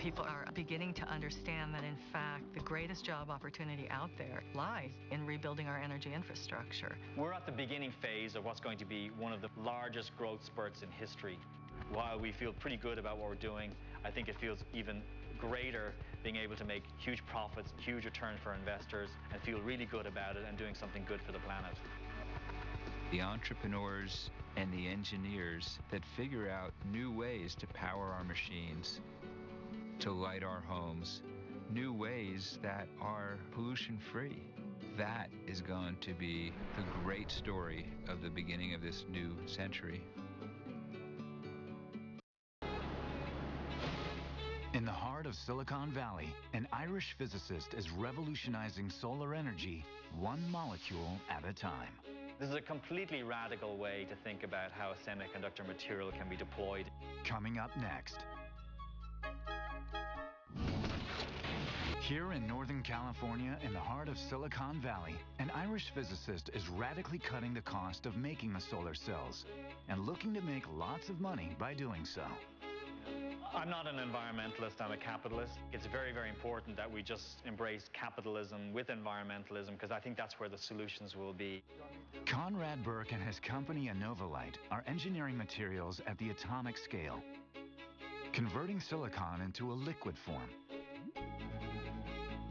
People are beginning to understand that, in fact, the greatest job opportunity out there lies in rebuilding our energy infrastructure. We're at the beginning phase of what's going to be one of the largest growth spurts in history. While we feel pretty good about what we're doing, I think it feels even greater being able to make huge profits, huge return for investors, and feel really good about it and doing something good for the planet. The entrepreneurs and the engineers that figure out new ways to power our machines, to light our homes, new ways that are pollution-free. That is going to be the great story of the beginning of this new century. In the heart of Silicon Valley, an Irish physicist is revolutionizing solar energy one molecule at a time. This is a completely radical way to think about how a semiconductor material can be deployed. Coming up next. Here in Northern California, in the heart of Silicon Valley, an Irish physicist is radically cutting the cost of making the solar cells and looking to make lots of money by doing so. I'm not an environmentalist, I'm a capitalist. It's very, very important that we just embrace capitalism with environmentalism, because I think that's where the solutions will be. Conrad Burke and his company Innovalight are engineering materials at the atomic scale, converting silicon into a liquid form.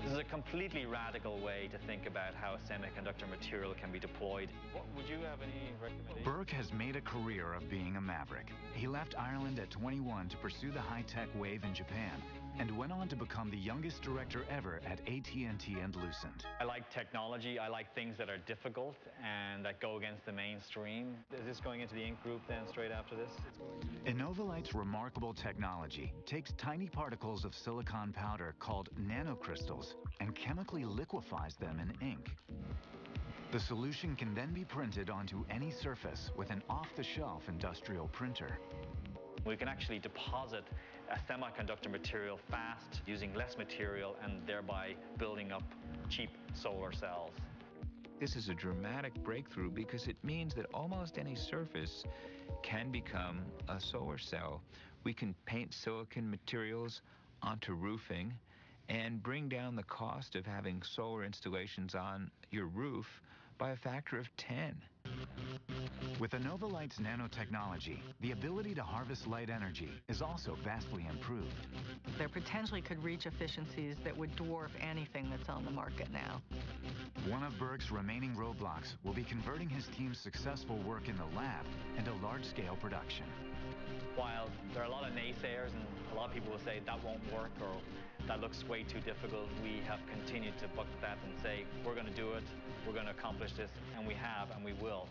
This is a completely radical way to think about how a semiconductor material can be deployed. Would you have any recommendations? Burke has made a career of being a maverick. He left Ireland at 21 to pursue the high-tech wave in Japan and went on to become the youngest director ever at AT&T and Lucent. I like technology. I like things that are difficult and that go against the mainstream. Is this going into the Inc. group then straight after this? Innovalight's remarkable technology takes tiny particles of silicon powder called nanocrystals and chemically liquefies them in ink. The solution can then be printed onto any surface with an off-the-shelf industrial printer. We can actually deposit a semiconductor material fast using less material and thereby building up cheap solar cells. This is a dramatic breakthrough because it means that almost any surface can become a solar cell. We can paint silicon materials onto roofing and bring down the cost of having solar installations on your roof by a factor of 10. With Innovalight's nanotechnology, the ability to harvest light energy is also vastly improved. There potentially could reach efficiencies that would dwarf anything that's on the market now. One of Burke's remaining roadblocks will be converting his team's successful work in the lab into large-scale production. While there are a lot of naysayers and a lot of people will say that won't work or that looks way too difficult, we have continued to buck that and say we're going to do it, we're going to accomplish this, and we have and we will.